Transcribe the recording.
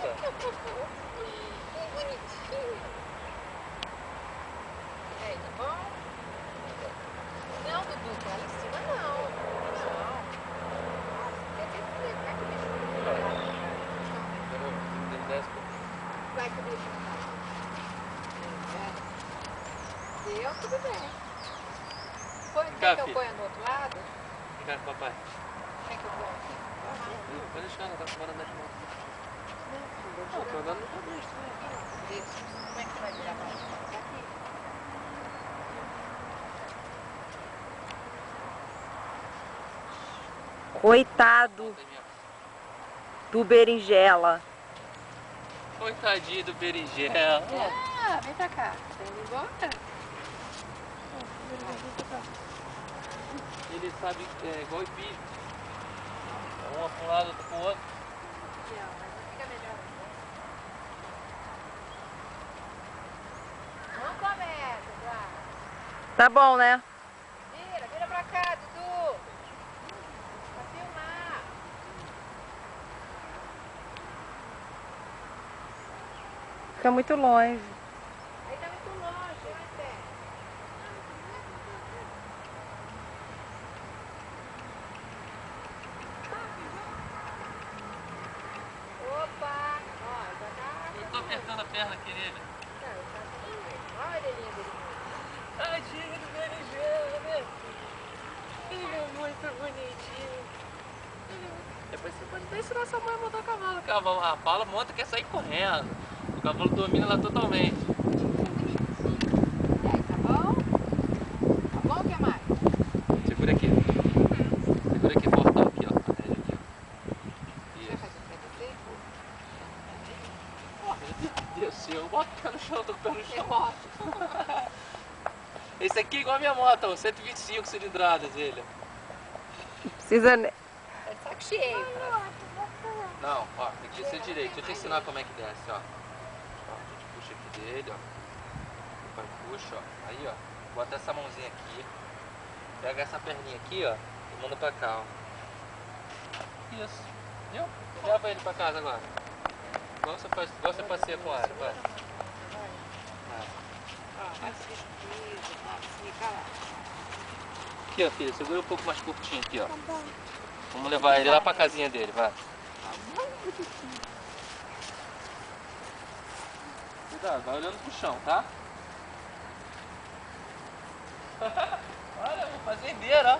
Que bonitinho. E aí, tá bom? Não, Dudu, lá em cima não. Não. Quer dizer, vai que o bicho não vai que o bicho não vai. Deu, tudo bem. Quer que eu ponha do outro lado? Vem cá com o papai. Quer que eu ponha aqui? Vai deixar, ela tá com andar de moto. Não, tô andando no cabeça, né? Isso. Como é que você vai virar pra cá? Aqui. Coitado do berinjela. Coitadinho do berinjela. Ah, vem pra cá. Tá indo embora? Ele sabe que é igual hippie. Um pra um lado, outro pro outro. Aqui, ó. Mas não fica melhor. Não começa, Eduardo. Tá bom, né? Vira pra cá, Dudu. Pra filmar. Fica muito longe. Aí tá muito longe, mais perto. Opa! Ó, já tá... Eu tô apertando a perna, querida. Tá, tá tudo bem. Olha a orelhinha dele. Tadinho do berinjela, né? Ele é muito bonitinho. Depois você pode até ensinar sua mãe a montar cavalo. A Paula monta e quer sair correndo. O cavalo domina ela totalmente. E aí, tá bom? Tá bom, o que mais? Segura aqui. Segura aqui, fortão aqui, ó. A rédea aqui, ó. Vai Isso. fazer pra você? Meu Deus do céu, bota o pé no chão, tô com o pé no Eu chão. boto. Esse aqui é igual a minha moto, ó, 125 cilindradas ele. Precisa... Tá de saco cheio. Não, ó, tem que descer direito. Deixa eu te ensinar como é que desce, ó. Ó, a gente puxa aqui dele, ó. Depois puxa, ó. Aí, ó. Bota essa mãozinha aqui. Pega essa perninha aqui, ó. E manda pra cá, ó. Isso. Viu? Leva ele pra casa agora. Igual você passeia com o Ari, vai. Vai. Aqui, ó, filha. Segura um pouco mais curtinho aqui, ó. Vamos levar ele lá pra casinha dele, vai. Cuidado, vai olhando pro chão, tá? Olha, vou fazer beira, ó.